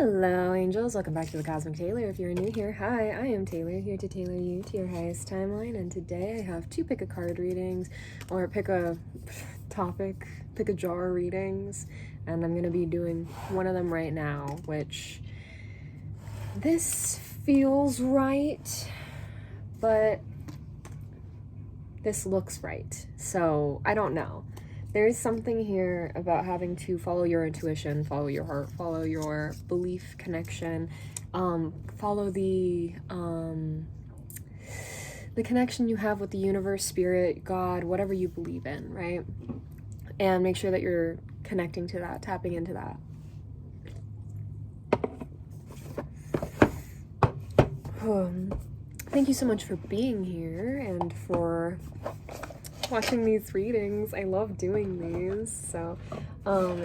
Hello angels, welcome back to the Cosmic Tailor. If you're new here, hi, I am Taylor, here to tailor you to your highest timeline, and today I have two pick a card readings, or pick a topic, pick a jar readings, and I'm going to be doing one of them right now, which this feels right, but this looks right, so I don't know. There's something here about having to follow your intuition, follow your heart, follow your belief connection, follow the connection you have with the universe, spirit, God, whatever you believe in, right? And make sure that you're connecting to that, tapping into that. Thank you so much for being here and for watching these readings. I love doing these, so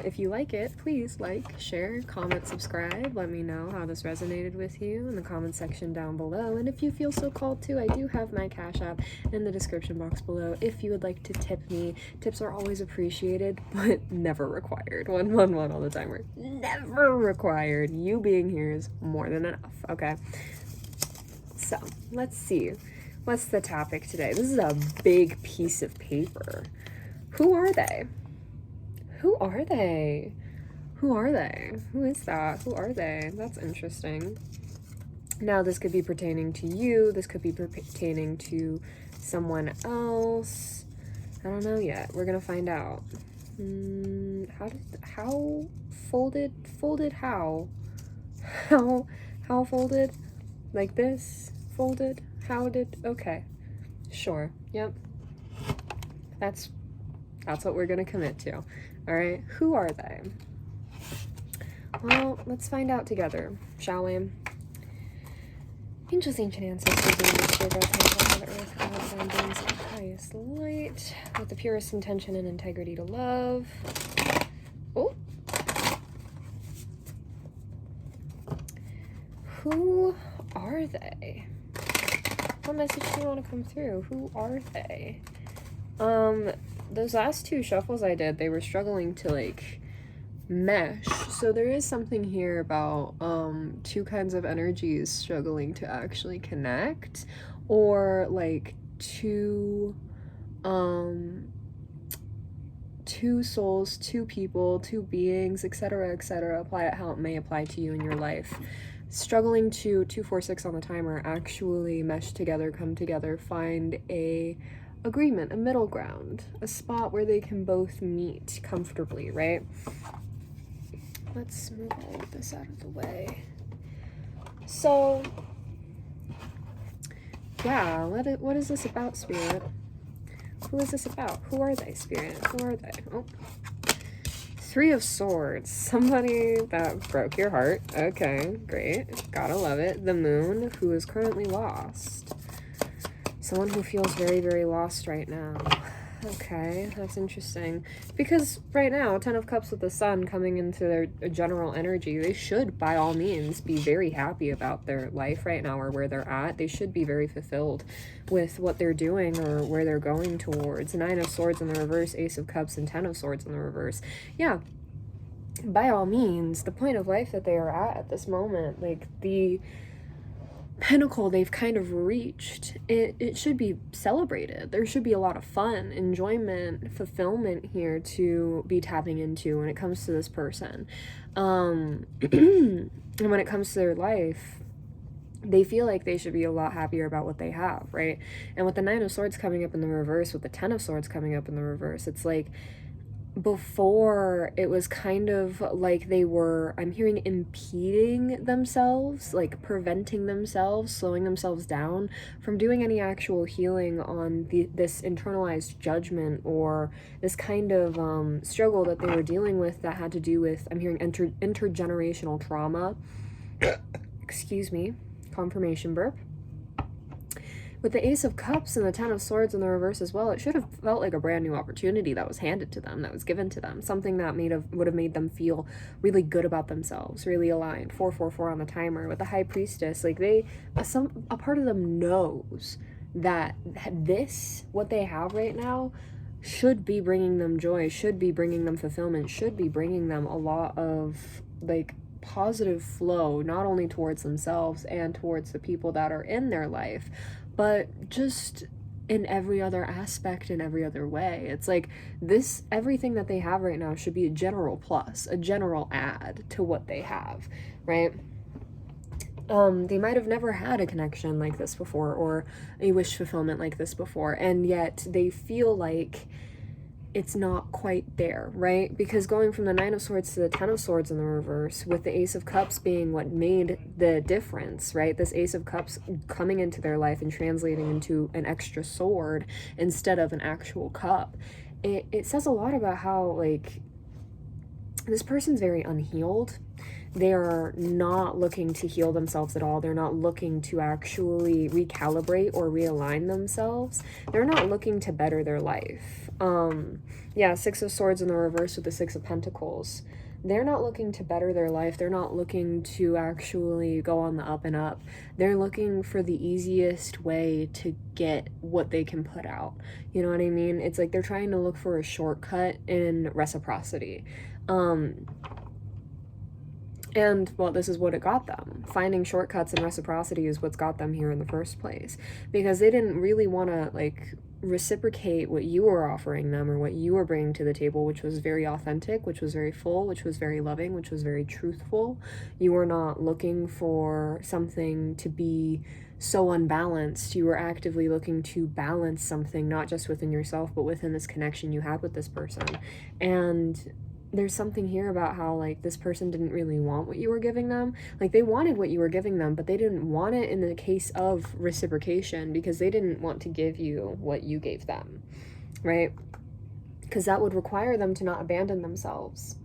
if you like it, please like, share, comment, subscribe. Let me know how this resonated with you in the comment section down below, and if you feel so called to, I do have my Cash App in the description box below if you would like to tip me. Tips are always appreciated, but never required. 111 all the time. We're never required. You being here is more than enough, okay? So let's see. What's the topic today? This is a big piece of paper. Who are they? Who are they? Who are they? Who is that? Who are they? That's interesting. Now, this could be pertaining to you. This could be pertaining to someone else. I don't know yet. We're gonna find out. How folded how? How folded? Like this? Folded? How did, okay, sure, yep, that's what we're gonna commit to. All right, who are they? Well, let's find out together, shall we? Angels, ancient ancestors, and earth, gods, and beings of the highest light, with the purest intention and integrity to love. Oh, who are they? What message do you want to come through? Who are they? Those last two shuffles I did, they were struggling to like mesh. So there is something here about two kinds of energies struggling to actually connect, or like two souls, two people, two beings, etc., etc. Apply it how it may apply to you in your life. Struggling to 246 on the timer actually mesh together, come together, find a agreement, a middle ground, a spot where they can both meet comfortably, right? Let's move all of this out of the way. So yeah, what is this about, Spirit? Who is this about? Who are they, Spirit? Who are they? Oh, Three of Swords. Somebody that broke your heart. Okay, great. Gotta love it. The Moon, who is currently lost. Someone who feels very, very lost right now. Okay, that's interesting. Because right now, Ten of Cups with the Sun coming into their general energy, they should, by all means, be very happy about their life right now or where they're at. They should be very fulfilled with what they're doing or where they're going towards. Nine of Swords in the reverse, Ace of Cups, and Ten of Swords in the reverse. Yeah, by all means, the point of life that they are at this moment, like the pinnacle they've kind of reached, it should be celebrated. There should be a lot of fun, enjoyment, fulfillment here to be tapping into when it comes to this person. And when it comes to their life, they feel like they should be a lot happier about what they have, right? And with the Nine of Swords coming up in the reverse, with the Ten of Swords coming up in the reverse, it's like before it was kind of like they were, I'm hearing, impeding themselves, like preventing themselves, slowing themselves down from doing any actual healing on this internalized judgment or this kind of struggle that they were dealing with that had to do with, I'm hearing, intergenerational trauma. Excuse me, confirmation burp. With the Ace of Cups and the Ten of Swords in the reverse as well, it should have felt like a brand new opportunity that was handed to them, that was given to them. Something that would have made them feel really good about themselves, really aligned. 444 on the timer. With the High Priestess, like a part of them knows that what they have right now, should be bringing them joy, should be bringing them fulfillment, should be bringing them a lot of like positive flow, not only towards themselves and towards the people that are in their life, but just in every other aspect, in every other way. It's like this, everything that they have right now should be a general plus, a general add to what they have, right? They might have never had a connection like this before, or a wish fulfillment like this before, and yet they feel like it's not quite there, right? Because going from the Nine of Swords to the Ten of Swords in the reverse, with the Ace of Cups being what made the difference, right? This Ace of Cups coming into their life and translating into an extra sword instead of an actual cup. It says a lot about how, like, this person's very unhealed. They are not looking to heal themselves at all. They're not looking to actually recalibrate or realign themselves. They're not looking to better their life. Yeah, Six of Swords in the reverse with the Six of Pentacles. They're not looking to better their life. They're not looking to actually go on the up and up. They're looking for the easiest way to get what they can put out. You know what I mean? It's like they're trying to look for a shortcut in reciprocity. And, well, this is what it got them. Finding shortcuts and reciprocity is what's got them here in the first place. Because they didn't really want to, like, reciprocate what you were offering them or what you were bringing to the table, which was very authentic, which was very full, which was very loving, which was very truthful. You were not looking for something to be so unbalanced. You were actively looking to balance something, not just within yourself, but within this connection you had with this person. And there's something here about how, like, this person didn't really want what you were giving them. Like, they wanted what you were giving them, but they didn't want it in the case of reciprocation, because they didn't want to give you what you gave them, right? Because that would require them to not abandon themselves.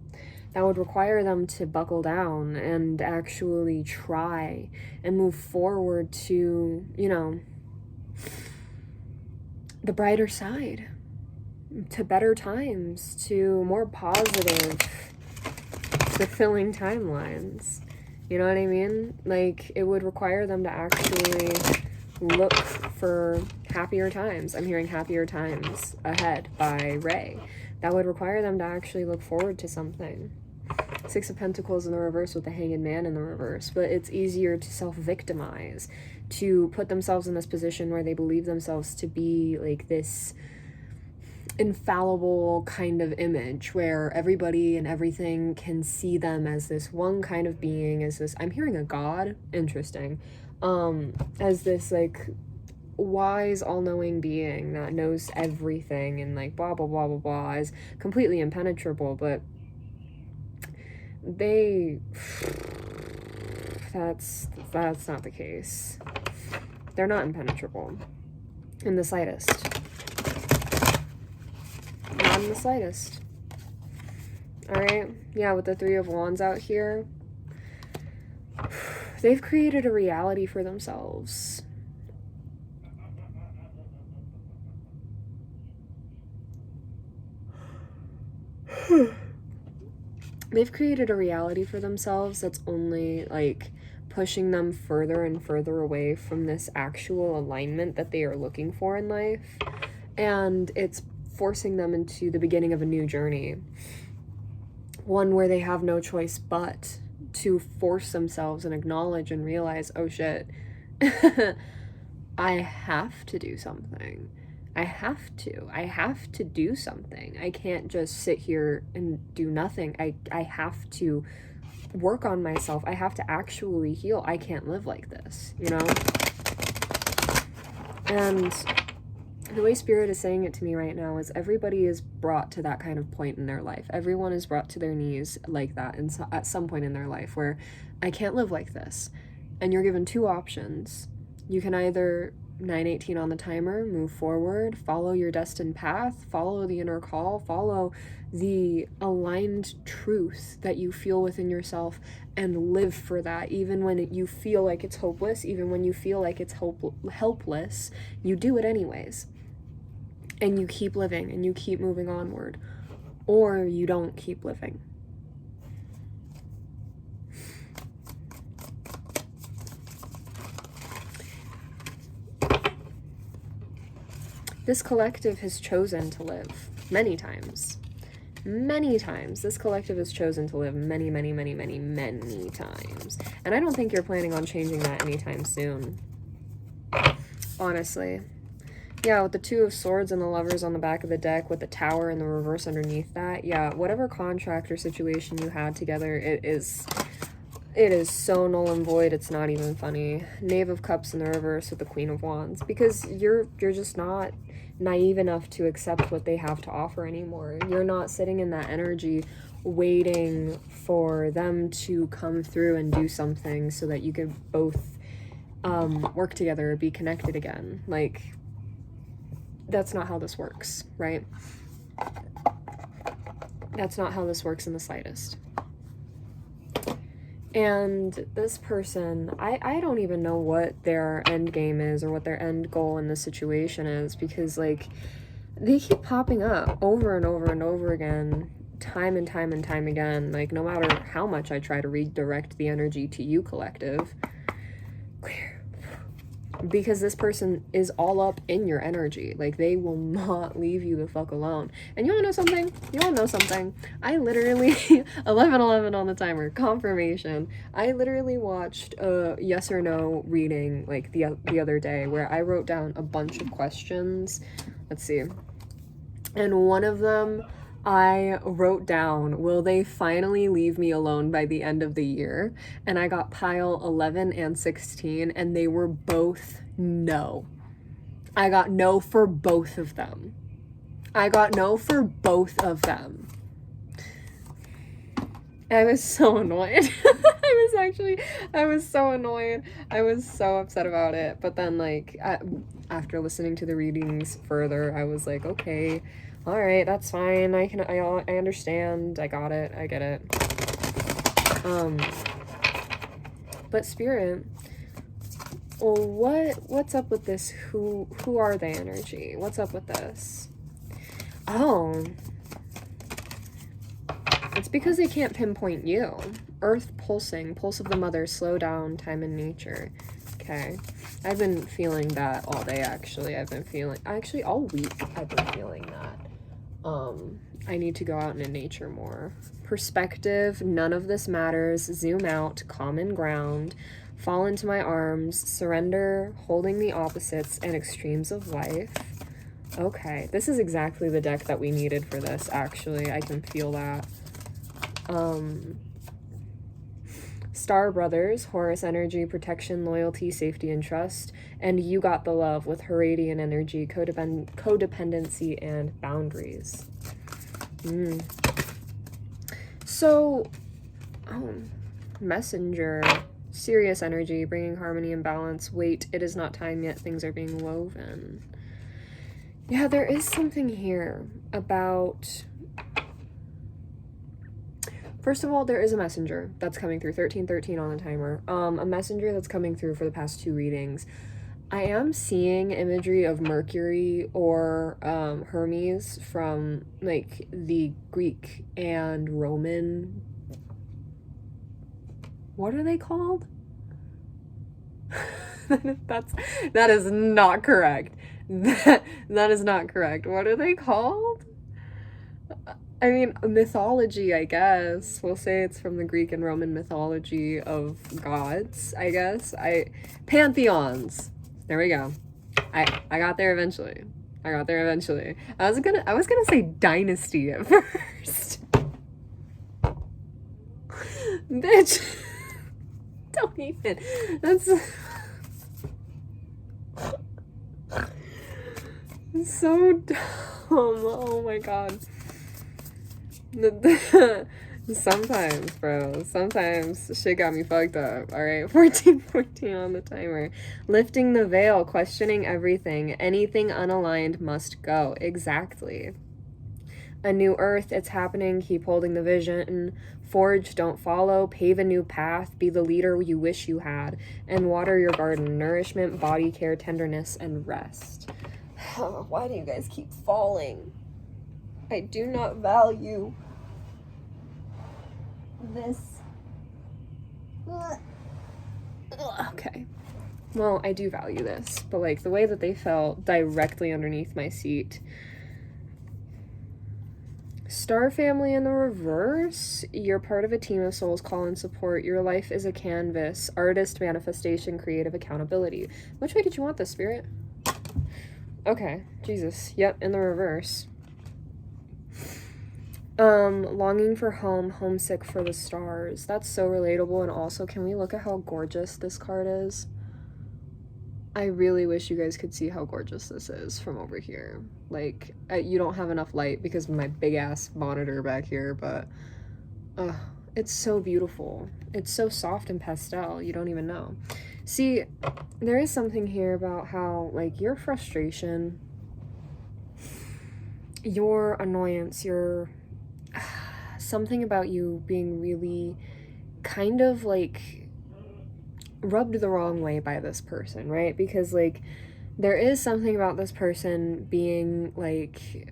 That would require them to buckle down and actually try and move forward to, you know, the brighter side, to better times, to more positive, fulfilling timelines. You know what I mean? Like, it would require them to actually look for happier times. I'm hearing happier times ahead by Ray. That would require them to actually look forward to something. Six of Pentacles in the reverse with the Hanged Man in the reverse. But it's easier to self-victimize, to put themselves in this position where they believe themselves to be like this infallible kind of image where everybody and everything can see them as this one kind of being, as this, I'm hearing a god, interesting, as this like wise, all-knowing being that knows everything and like blah blah blah blah blah, is completely impenetrable. But that's not the case. They're not impenetrable in the slightest. Not in the slightest. Alright? Yeah, with the Three of Wands out here, they've created a reality for themselves. They've created a reality for themselves that's only, like, pushing them further and further away from this actual alignment that they are looking for in life. And it's forcing them into the beginning of a new journey. One where they have no choice but to force themselves and acknowledge and realize, oh shit, I have to do something. I have to do something. I can't just sit here and do nothing. I have to work on myself. I have to actually heal. I can't live like this, you know? And the way Spirit is saying it to me right now is everybody is brought to that kind of point in their life. Everyone is brought to their knees like that at some point in their life where I can't live like this. And you're given two options. You can either 9:18 on the timer, move forward, follow your destined path, follow the inner call, follow the aligned truth that you feel within yourself and live for that. Even when you feel like it's hopeless, even when you feel like it's helpless, you do it anyways. And you keep living and you keep moving onward. Or you don't keep living. This collective has chosen to live many times. many times. This collective has chosen to live many, many, many, many, many times. And I don't think you're planning on changing that anytime soon. Honestly. Yeah, with the Two of Swords and the Lovers on the back of the deck, with the Tower in the reverse underneath that, yeah, whatever contract or situation you had together, it is so null and void, it's not even funny. Knave of Cups in the reverse with the Queen of Wands, because you're just not naive enough to accept what they have to offer anymore. You're not sitting in that energy waiting for them to come through and do something so that you could both work together, be connected again. Like, that's not how this works, right? That's not how this works in the slightest. And this person, I don't even know what their end game is or what their end goal in this situation is, because, like, they keep popping up over and over and over again, time and time and time again. Like, no matter how much I try to redirect the energy to you, collective. Clear. Because this person is all up in your energy. Like, they will not leave you the fuck alone. And you wanna know something? I literally 11:11 on the timer, confirmation. I literally watched a yes or no reading like the other day, where I wrote down a bunch of questions. Let's see. And one of them I wrote down, will they finally leave me alone by the end of the year? And I got pile 11 and 16, and they were both no. I got no for both of them. I was so annoyed. I was so annoyed. I was so upset about it. But then, like, after listening to the readings further, I was like, okay, all right, that's fine. I understand. I got it. I get it. But Spirit, well, what's up with this? Who are they energy? What's up with this? Oh, it's because they can't pinpoint you. Earth pulsing, pulse of the mother, slow down, time in nature. Okay. I've been feeling that all day, actually. All week I've been feeling that. I need to go out into nature more. Perspective, none of this matters. Zoom out, common ground. Fall into my arms, surrender, holding the opposites, and extremes of life. Okay, this is exactly the deck that we needed for this, actually. I can feel that. Star Brothers, Horus energy, protection, loyalty, safety, and trust. And You Got the Love with Heradian energy, codependency, and boundaries. So, Messenger, Sirius energy, bringing harmony and balance. Wait, it is not time yet. Things are being woven. Yeah, there is something here about... First of all, there is a messenger that's coming through, 1313 on the timer. A messenger that's coming through for the past two readings. I am seeing imagery of Mercury or Hermes from, like, the Greek and Roman... What are they called? That is not correct. That is not correct. What are they called? I mean, mythology, I guess. We'll say it's from the Greek and Roman mythology of gods, I guess. Pantheons. There we go. I got there eventually. I was gonna say dynasty at first. Bitch. Don't even. That's so dumb. Oh my god. Sometimes, bro. Sometimes shit got me fucked up. Alright, 1414 on the timer. Lifting the veil, questioning everything. Anything unaligned must go. Exactly. A new earth, it's happening. Keep holding the vision. Forge, don't follow. Pave a new path. Be the leader you wish you had. And water your garden. Nourishment, body care, tenderness, and rest. Why do you guys keep falling? I do not value this. Okay. Well, I do value this, but, like, the way that they fell directly underneath my seat. Star family in the reverse. You're part of a team of souls, call and support. Your life is a canvas. Artist, manifestation, creative accountability. Which way did you want this, Spirit? Okay, Jesus. Yep, in the reverse. Longing for home, homesick for the stars. That's so relatable. And also, can we look at how gorgeous this card is? I really wish you guys could see how gorgeous this is from over here. Like, you don't have enough light because of my big ass monitor back here, but it's so beautiful. It's so soft and pastel, you don't even know. See, there is something here about how, like, your frustration, your annoyance, your something about you being really kind of like rubbed the wrong way by this person, right? Because, like, there is something about this person being like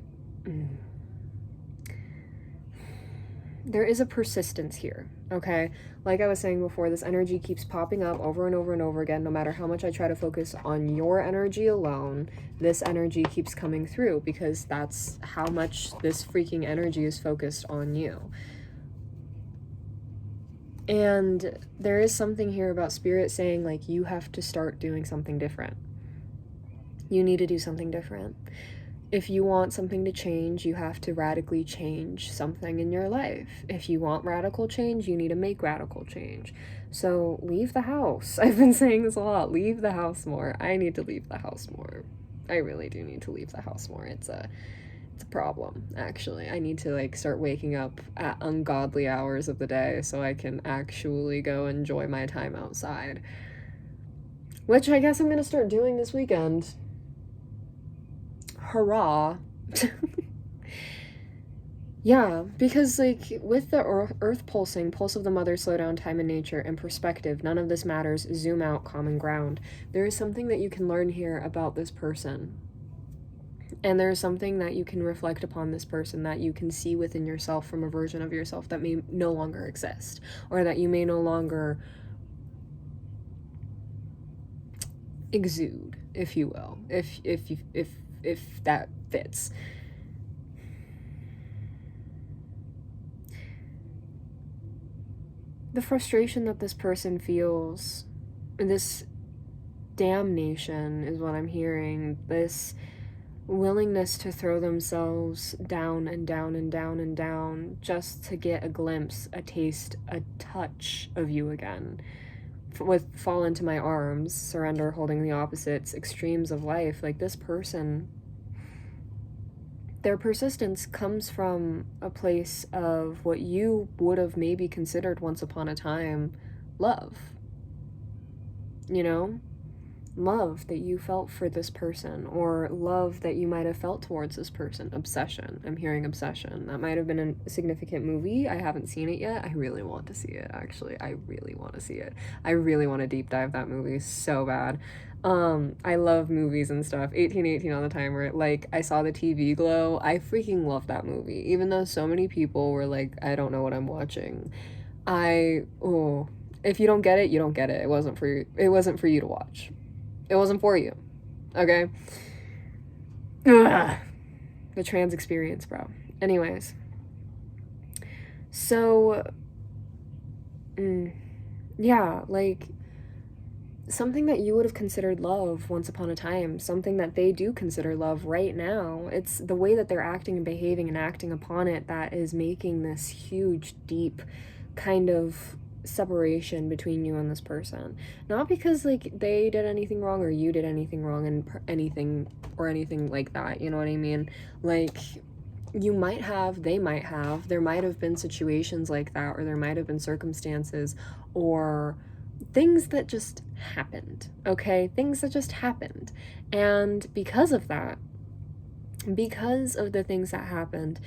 there is a persistence here, okay? Like I was saying before, this energy keeps popping up over and over and over again. No matter how much I try to focus on your energy alone, this energy keeps coming through because that's how much this freaking energy is focused on you. And there is something here about Spirit saying, like, you have to start doing something different. You need to do something different. If you want something to change, you have to radically change something in your life. If you want radical change, you need to make radical change. So leave the house. I've been saying this a lot. Leave the house more. I need to leave the house more. I really do need to leave the house more. It's a problem, actually. I need to, like, start waking up at ungodly hours of the day so I can actually go enjoy my time outside. Which I guess I'm gonna start doing this weekend. Hurrah. Yeah, because, like, with the earth pulsing, pulse of the mother, slow down, time and nature, and perspective, none of this matters, zoom out, common ground. There is something that you can learn here about this person. And there's something that you can reflect upon this person that you can see within yourself from a version of yourself that may no longer exist, or that you may no longer exude, if you will, if that fits. The frustration that this person feels, this damnation is what I'm hearing, this willingness to throw themselves down and down and down and down just to get a glimpse, a taste, a touch of you again. With fall into my arms, surrender, holding the opposites, extremes of life. Like, this person, their persistence comes from a place of what you would have maybe considered once upon a time love. You know? Love that you felt for this person, or love that you might have felt towards this person. Obsession. I'm hearing obsession. That might have been a significant movie. I haven't seen it yet. I really want to see it, actually. I really want to see it. I really want to deep dive that movie so bad. I love movies and stuff. 1818 on the timer. Like, I saw the TV glow. I freaking love that movie. Even though so many people were like, I don't know what I'm watching. If you don't get it, you don't get it. It wasn't for you. It wasn't for you to watch. It wasn't for you, okay? Ugh. The trans experience, bro. Anyways. So, yeah, like, something that you would have considered love once upon a time, something that they do consider love right now, it's the way that they're acting and behaving and acting upon it that is making this huge, deep kind of separation between you and this person. Not because, like, they did anything wrong or you did anything wrong and anything like that, you know what I mean? Like, you might have, they might have, there might have been situations like that, or there might have been circumstances or things that just happened, okay? Things that just happened. And because of that, because of the things that happened,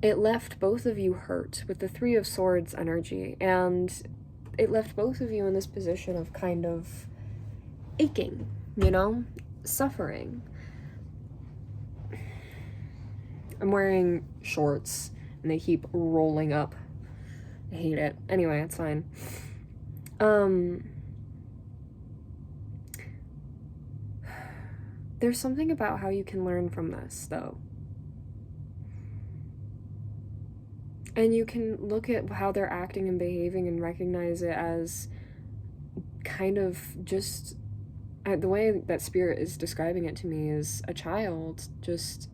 it left both of you hurt with the Three of Swords energy, and it left both of you in this position of kind of aching, you know, suffering. I'm wearing shorts and they keep rolling up. I hate it. Anyway, it's fine. There's something about how you can learn from this, though. And you can look at how they're acting and behaving and recognize it as kind of just, the way that Spirit is describing it to me is a child just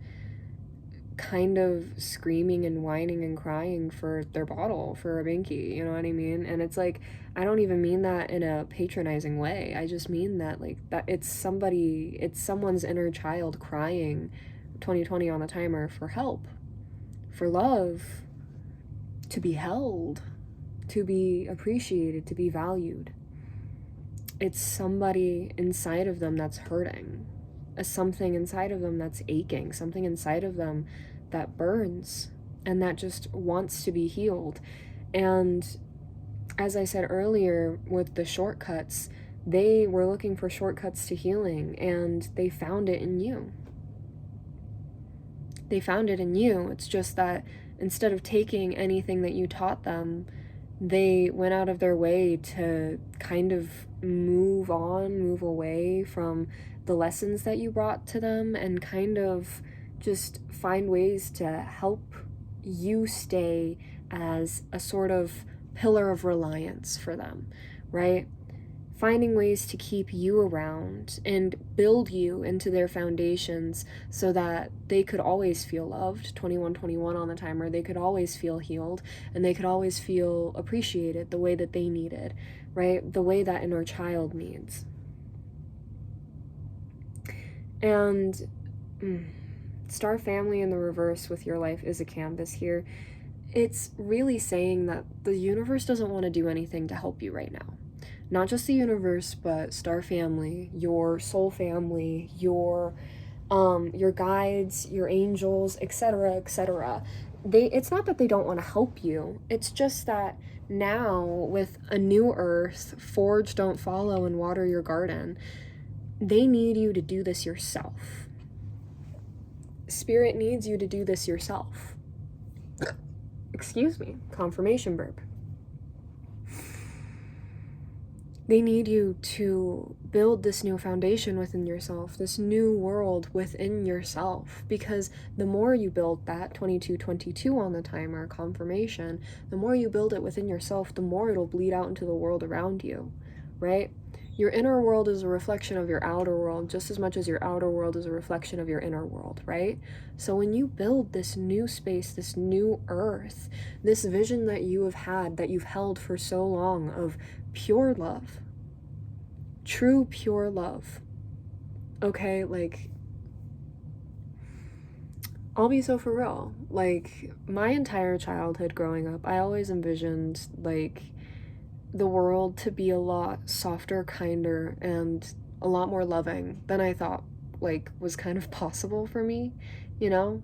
kind of screaming and whining and crying for their bottle, for a binky, you know what I mean? And it's like, I don't even mean that in a patronizing way. I just mean that, like, that it's someone's inner child crying 2020 on the timer for help, for love, to be held, to be appreciated, to be valued. It's somebody inside of them that's hurting, something inside of them that's aching, something inside of them that burns and that just wants to be healed. And as I said earlier with the shortcuts, they were looking for shortcuts to healing, and they found it in you. They found it in you. It's just that instead of taking anything that you taught them, they went out of their way to kind of move away from the lessons that you brought to them, and kind of just find ways to help you stay as a sort of pillar of reliance for them, right? Finding ways to keep you around and build you into their foundations so that they could always feel loved, 2121 on the timer, they could always feel healed, and they could always feel appreciated the way that they needed, right? The way that inner child needs. And Star Family in the reverse with your life is a canvas here. It's really saying that the universe doesn't want to do anything to help you right now. Not just the universe, but Star Family, your soul family, your guides, your angels, etc., etc. It's not that they don't want to help you. It's just that now, with a new earth, forge, don't follow, and water your garden, they need you to do this yourself. Spirit needs you to do this yourself. Excuse me, confirmation burp. They need you to build this new foundation within yourself, this new world within yourself, because the more you build that, 2222 on the timer, confirmation, the more you build it within yourself, the more it'll bleed out into the world around you, right? Your inner world is a reflection of your outer world, just as much as your outer world is a reflection of your inner world, right? So when you build this new space, this new earth, this vision that you have had, that you've held for so long of pure love, true pure love, okay, like, I'll be so for real, like, my entire childhood growing up, I always envisioned, like, the world to be a lot softer, kinder, and a lot more loving than I thought, like, was kind of possible for me, you know?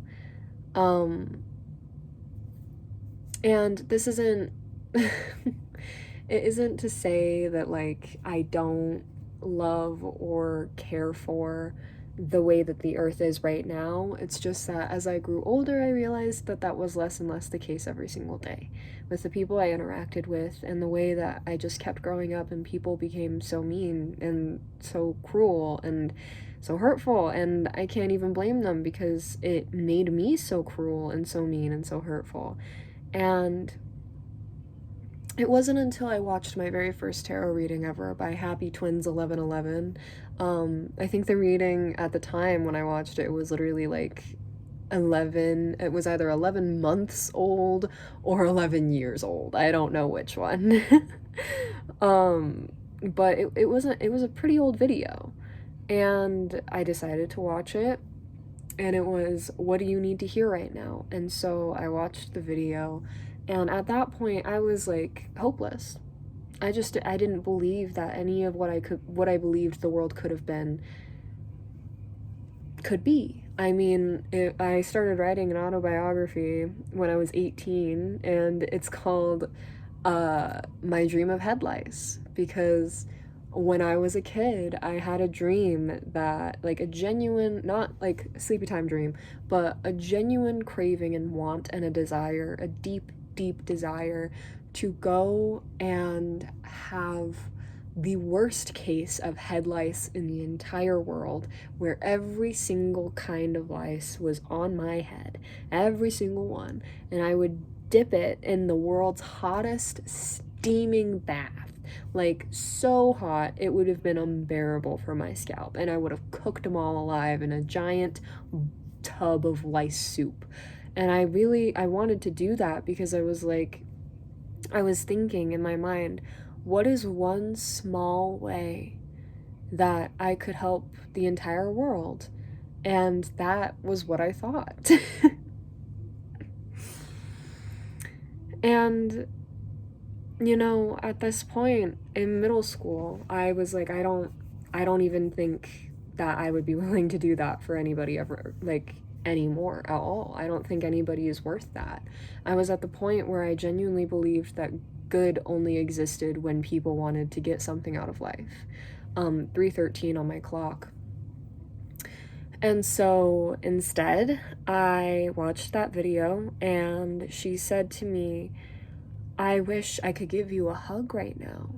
And this isn't, it isn't to say that, like, I don't love or care for the way that the earth is right now. It's just that as I grew older, I realized that that was less and less the case every single day with the people I interacted with, and the way that I just kept growing up and people became so mean and so cruel and so hurtful, and I can't even blame them because it made me so cruel and so mean and so hurtful. And it wasn't until I watched my very first tarot reading ever by Happy Twins 1111. I think the reading at the time when I watched it was literally like 11, it was either 11 months old or 11 years old. I don't know which one. But it was a pretty old video, and I decided to watch it, and it was, what do you need to hear right now? And so I watched the video, and at that point I was like hopeless. I didn't believe that any of what I believed the world could have been could be. I mean, I started writing an autobiography when I was 18, and it's called My Dream of Head Lice, because when I was a kid, I had a dream that, like, a genuine, not like a sleepy time dream, but a genuine craving and want and a desire, a deep, deep desire to go and have the worst case of head lice in the entire world, where every single kind of lice was on my head, every single one, and I would dip it in the world's hottest steaming bath. Like, so hot, it would have been unbearable for my scalp, and I would have cooked them all alive in a giant tub of lice soup. And I wanted to do that because I was thinking in my mind, what is one small way that I could help the entire world? And that was what I thought. And, you know, at this point in middle school, I was like, I don't even think that I would be willing to do that for anybody ever, like, anymore at all. I don't think anybody is worth that. I was at the point where I genuinely believed that good only existed when people wanted to get something out of life. 3:13 on my clock. And so instead, I watched that video, and she said to me, I wish I could give you a hug right now,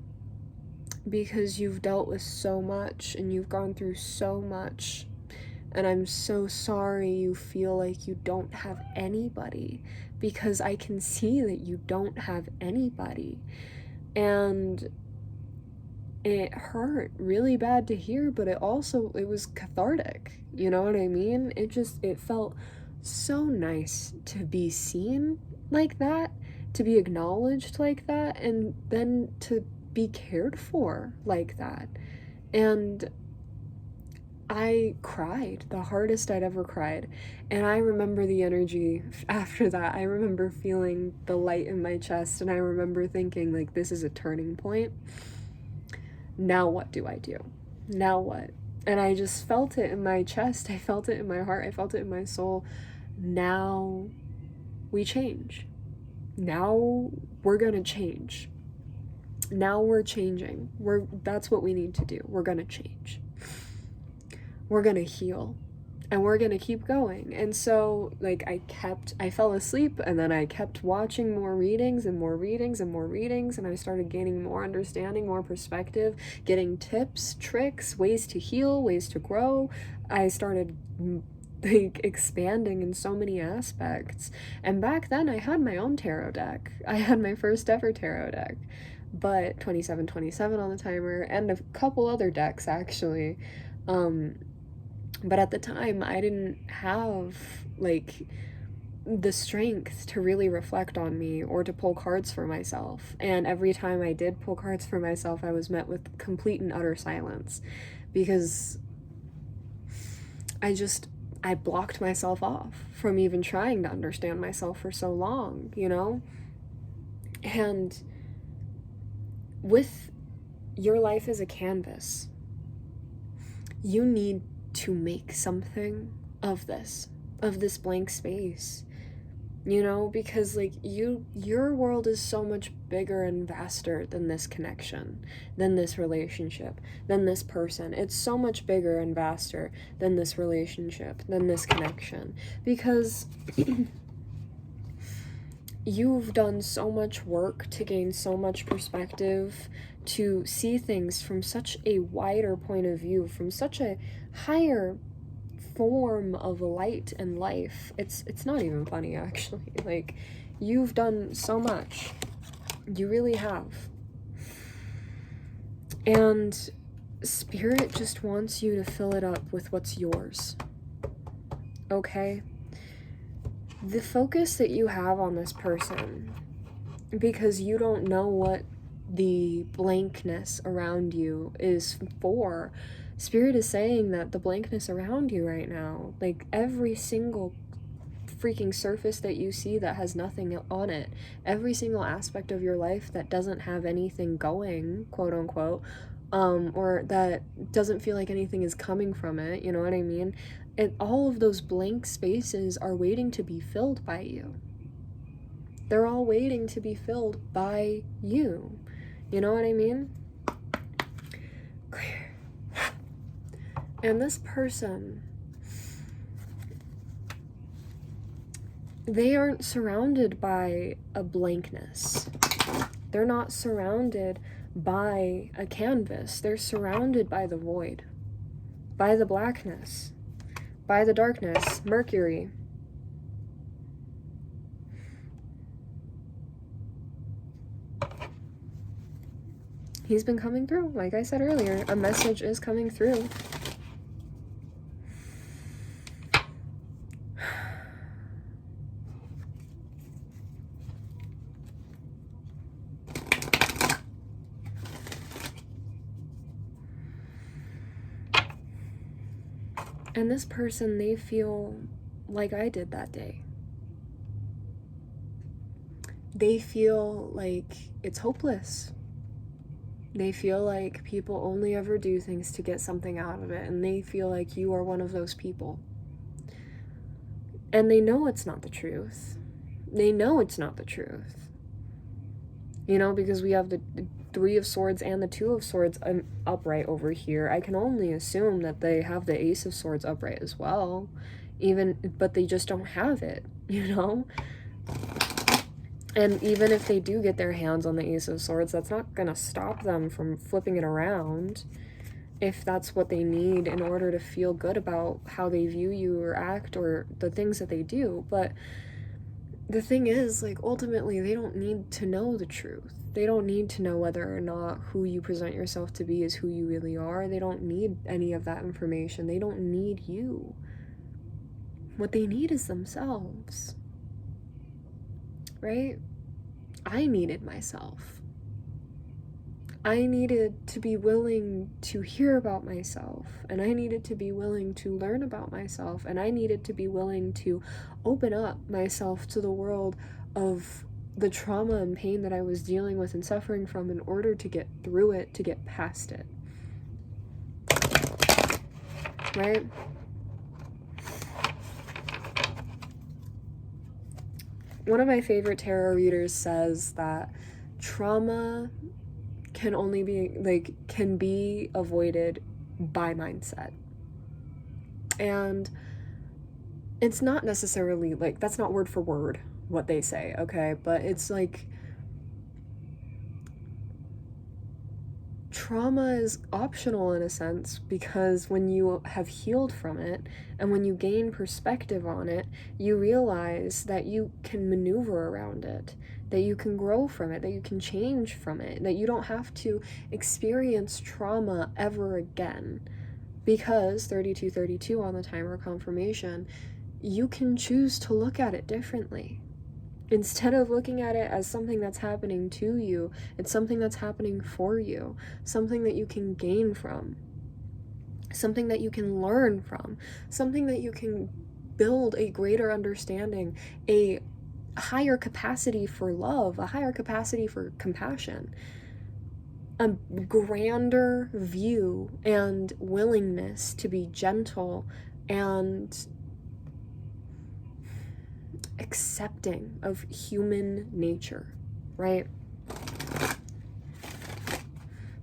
because you've dealt with so much and you've gone through so much, and I'm so sorry you feel like you don't have anybody, because I can see that you don't have anybody. And it hurt really bad to hear, but it was cathartic, you know what I mean? It felt so nice to be seen like that, to be acknowledged like that, and then to be cared for like that. And I cried the hardest I'd ever cried. And I remember the energy after that. I remember feeling the light in my chest, and I remember thinking, like, this is a turning point. Now what do I do? Now what? And I just felt it in my chest. I felt it in my heart. I felt it in my soul. Now we change. Now we're gonna change. Now we're changing. That's what we need to do. We're gonna change. We're gonna heal. And we're gonna keep going. And so, like, I fell asleep, and then I kept watching more readings and more readings and more readings, and I started gaining more understanding, more perspective, getting tips, tricks, ways to heal, ways to grow. I started, like, expanding in so many aspects. And back then, I had my own tarot deck. I had my first ever tarot deck, but 2727 on the timer, and a couple other decks, actually. But at the time, I didn't have, like, the strength to really reflect on me or to pull cards for myself. And every time I did pull cards for myself, I was met with complete and utter silence, because I blocked myself off from even trying to understand myself for so long, you know? And with your life as a canvas, you need to make something of this blank space, you know, because, like, your world is so much bigger and vaster than this connection, than this relationship, than this person. It's so much bigger and vaster than this relationship, than this connection, because you've done so much work to gain so much perspective, to see things from such a wider point of view, from such a higher form of light and life. It's not even funny, actually. Like, you've done so much. You really have. And Spirit just wants you to fill it up with what's yours. Okay? The focus that you have on this person, because you don't know what the blankness around you is for. Spirit is saying that the blankness around you right now, like, every single freaking surface that you see that has nothing on it, every single aspect of your life that doesn't have anything going, quote unquote, or that doesn't feel like anything is coming from it, you know what I mean? And all of those blank spaces are waiting to be filled by you. They're all waiting to be filled by you. You know what I mean? Clear. And this person, they aren't surrounded by a blankness. They're not surrounded by a canvas. They're surrounded by the void, by the blackness, by the darkness, Mercury. He's been coming through. Like I said earlier, a message is coming through. And this person, they feel like I did that day. They feel like it's hopeless. They feel like people only ever do things to get something out of it, and they feel like you are one of those people. And they know it's not the truth. They know it's not the truth. You know, because we have the Three of Swords and the Two of Swords upright over here. I can only assume that they have the Ace of Swords upright as well. But they just don't have it, you know? And even if they do get their hands on the Ace of Swords, that's not going to stop them from flipping it around if that's what they need in order to feel good about how they view you or act or the things that they do. But the thing is, like, ultimately, they don't need to know the truth. They don't need to know whether or not who you present yourself to be is who you really are. They don't need any of that information. They don't need you. What they need is themselves. Right? I needed myself. I needed to be willing to hear about myself, and I needed to be willing to learn about myself, and I needed to be willing to open up myself to the world of the trauma and pain that I was dealing with and suffering from in order to get through it, to get past it. Right? One of my favorite tarot readers says that trauma can be avoided by mindset. And it's not necessarily, like, that's not word for word what they say, okay? But it's like, trauma is optional in a sense, because when you have healed from it and when you gain perspective on it, you realize that you can maneuver around it, that you can grow from it, that you can change from it, that you don't have to experience trauma ever again. Because 3232 on the timer confirmation, you can choose to look at it differently. Instead of looking at it as something that's happening to you, it's something that's happening for you, something that you can gain from, something that you can learn from, something that you can build a greater understanding, a higher capacity for love, a higher capacity for compassion, a grander view and willingness to be gentle and accepting of human nature, right?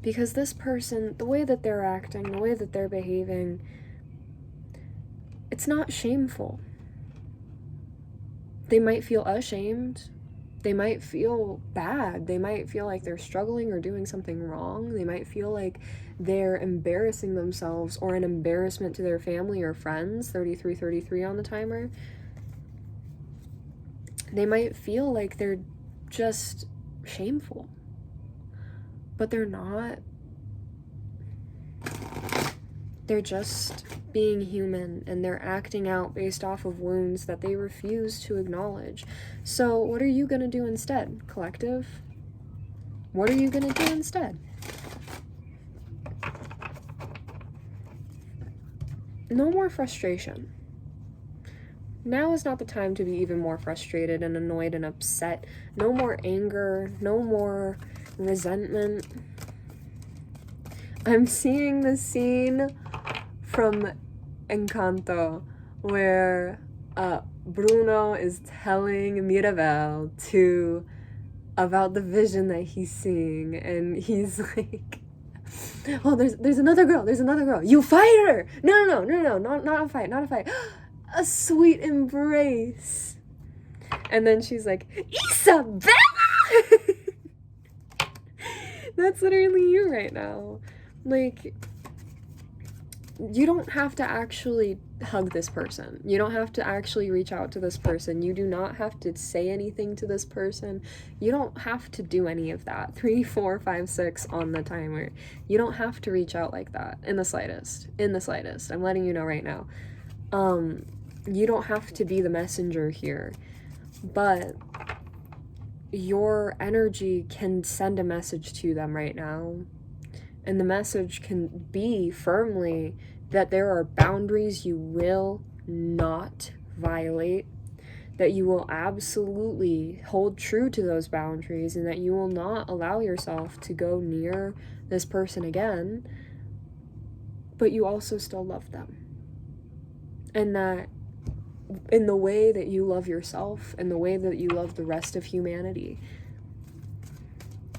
Because this person, the way that they're acting, the way that they're behaving, it's not shameful. They might feel ashamed. They might feel bad. They might feel like they're struggling or doing something wrong. They might feel like they're embarrassing themselves or an embarrassment to their family or friends, 3333 on the timer. They might feel like they're just shameful, but they're not. They're just being human, and they're acting out based off of wounds that they refuse to acknowledge. So what are you going to do instead, collective? What are you going to do instead? No more frustration. Now is not the time to be even more frustrated and annoyed and upset. No more anger, no more resentment. I'm seeing the scene from Encanto where Bruno is telling Mirabel about the vision that he's seeing, and he's like, oh, there's another girl, you fight her. No, not a fight. A sweet embrace. And then she's like, Isabella! That's literally you right now. Like, you don't have to actually hug this person. You don't have to actually reach out to this person. You do not have to say anything to this person. You don't have to do any of that. 3, 4, 5, 6 on the timer. You don't have to reach out like that in the slightest. In the slightest. I'm letting you know right now. You don't have to be the messenger here. But your energy can send a message to them right now. And the message can be firmly that there are boundaries you will not violate, that you will absolutely hold true to those boundaries, and that you will not allow yourself to go near this person again, but you also still love them. And that in the way that you love yourself, and the way that you love the rest of humanity,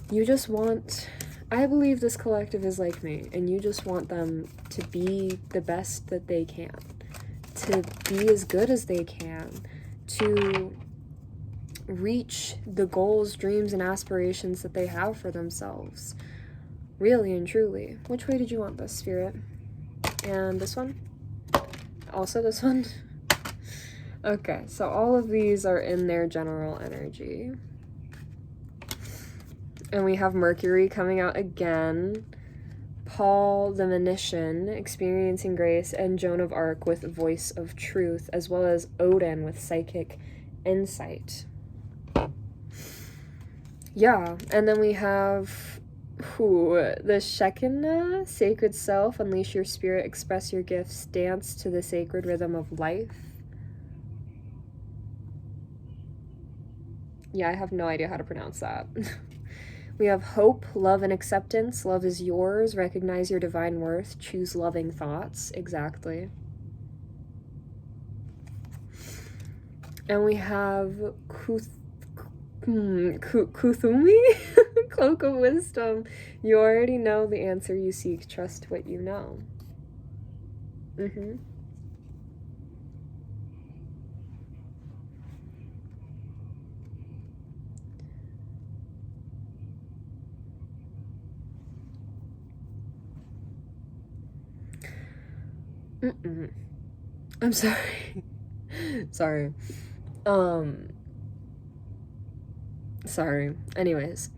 you just want... I believe this collective is like me, and you just want them to be the best that they can, to be as good as they can, to reach the goals, dreams, and aspirations that they have for themselves. Really and truly. Which way did you want this, Spirit? And this one? Also this one? Okay, so all of these are in their general energy. And we have Mercury coming out again, Paul the Venetian, experiencing grace, and Joan of Arc with voice of truth, as well as Odin with psychic insight. Yeah, and then we have the Shekinah, sacred self, unleash your spirit, express your gifts, dance to the sacred rhythm of life. Yeah, I have no idea how to pronounce that. We have hope, love, and acceptance. Love is yours. Recognize your divine worth. Choose loving thoughts. Exactly. And we have Kuthumi, cloak of wisdom. You already know the answer you seek. Trust what you know. I'm sorry. Sorry. Anyways,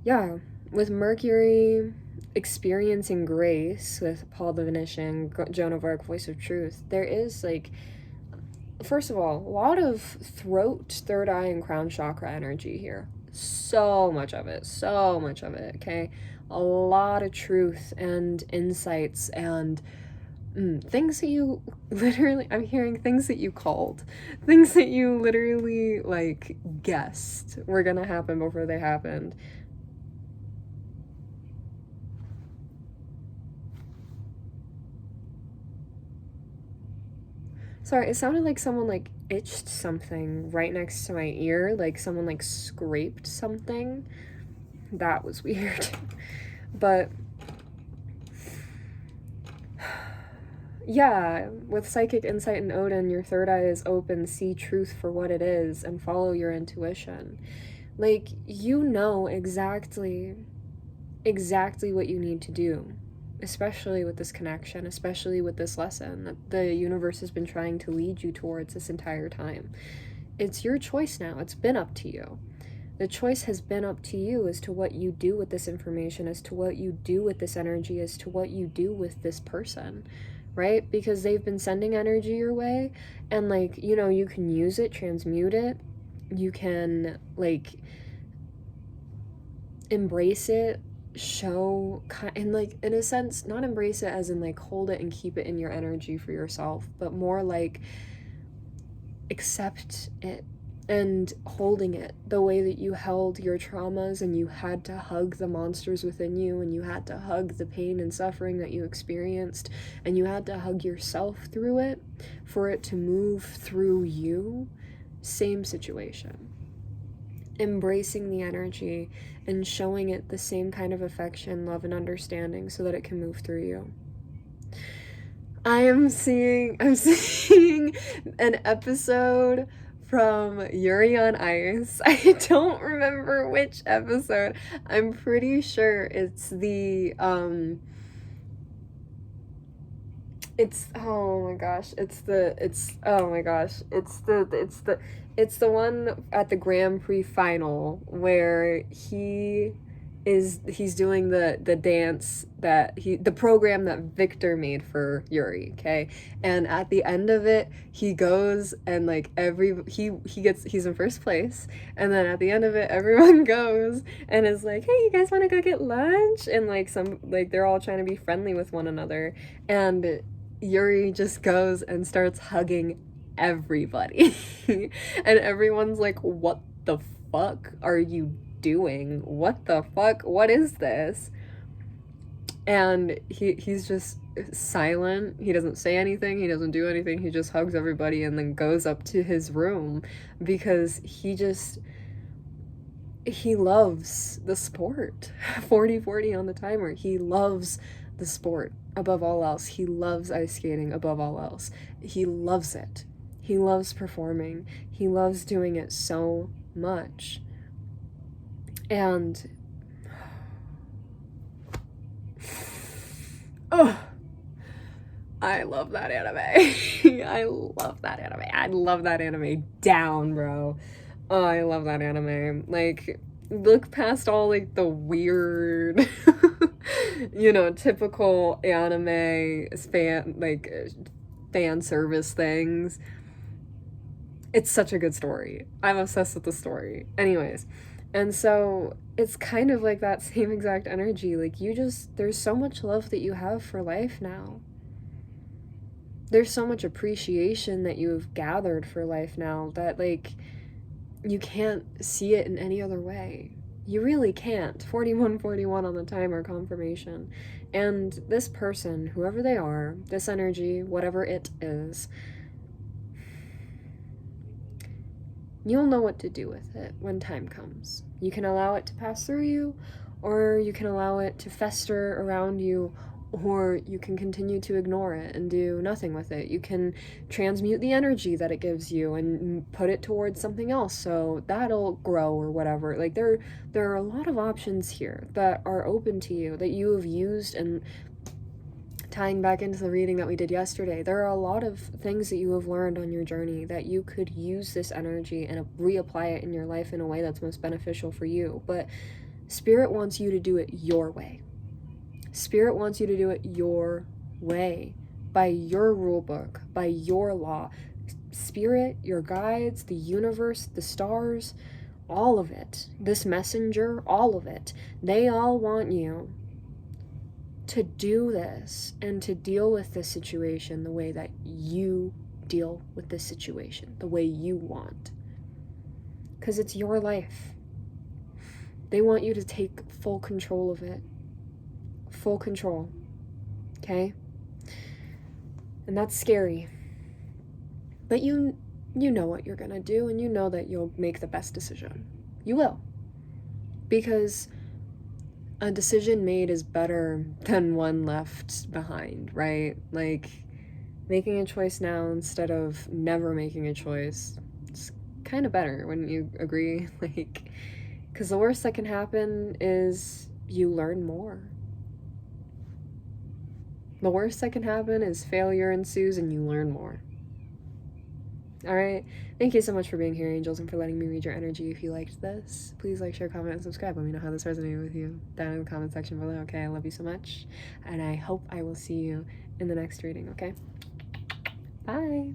yeah, with Mercury experiencing grace with Paul the Venetian, Joan of Arc, voice of truth, there is, like, first of all, a lot of throat, third eye, and crown chakra energy here. So much of it, okay? A lot of truth and insights and things that you literally, I'm hearing things that you called, things that you literally, like, guessed were gonna happen before they happened. Sorry, it sounded like someone, like, itched something right next to my ear, like someone, like, scraped something. That was weird. But yeah, with psychic insight and Odin, your third eye is open, see truth for what it is, and follow your intuition. Like, you know exactly what you need to do, especially with this connection, especially with this lesson that the universe has been trying to lead you towards this entire time. It's your choice now. It's been up to you. The choice has been up to you as to what you do with this information, as to what you do with this energy, as to what you do with this person. Right? Because they've been sending energy your way, and, like, you know, you can use it, transmute it, you can, like, embrace it, show, and, like, in a sense, not embrace it as in, like, hold it and keep it in your energy for yourself, but more like accept it and holding it the way that you held your traumas, and you had to hug the monsters within you, and you had to hug the pain and suffering that you experienced, and you had to hug yourself through it for it to move through you. Same situation. Embracing the energy and showing it the same kind of affection, love, and understanding so that it can move through you. I'm seeing an episode from Yuri on Ice. I don't remember which episode. I'm pretty sure it's the It's, oh my gosh, oh my gosh, it's the one at the Grand Prix final where he's doing the dance the program that Victor made for Yuri, okay? And at the end of it, he goes and like he's in first place, and then at the end of it, everyone goes and is like, hey, you guys want to go get lunch? And like they're all trying to be friendly with one another, and Yuri just goes and starts hugging everybody. And everyone's like, what the fuck are you doing? What the fuck? What is this? And he's just silent. He doesn't say anything. He doesn't do anything. He just hugs everybody and then goes up to his room because he loves the sport. 40-40 on the timer. He loves the sport above all else. He loves ice skating above all else. He loves it. He loves performing. He loves doing it so much. And oh, I love that anime. I love that anime. I love that anime down, bro. Oh, I love that anime. Like, look past all like the weird typical anime fan service things. It's such a good story. I'm obsessed with the story. Anyways, and so it's kind of like that same exact energy. Like, there's so much love that you have for life now. There's so much appreciation that you've gathered for life now that, like, you can't see it in any other way. You really can't. 41-41 on the timer confirmation. And this person, whoever they are, this energy, whatever it is, you'll know what to do with it when time comes. You can allow it to pass through you, or you can allow it to fester around you, or you can continue to ignore it and do nothing with it. You can transmute the energy that it gives you and put it towards something else so that'll grow or whatever. Like, there are a lot of options here that are open to you that you have used. And tying back into the reading that we did yesterday, there are a lot of things that you have learned on your journey that you could use this energy and reapply it in your life in a way that's most beneficial for you. But Spirit wants you to do it your way. Spirit wants you to do it your way, by your rule book, by your law. Spirit, your guides, the universe, the stars, all of it, this messenger, all of it, they all want you to do this and to deal with this situation the way that you deal with this situation, the way you want. Because it's your life. They want you to take full control of it. Full control. Okay? And that's scary. But you know what you're gonna do, and you know that you'll make the best decision. You will. Because a decision made is better than one left behind, right? Like, making a choice now instead of never making a choice, it's kind of better, wouldn't you agree? Like, because the worst that can happen is you learn more. The worst that can happen is failure ensues and you learn more. Alright, thank you so much for being here, angels, and for letting me read your energy. If you liked this, please like, share, comment, and subscribe. Let me know how this resonated with you down in the comment section below, okay? I love you so much, and I hope I will see you in the next reading, okay? Bye!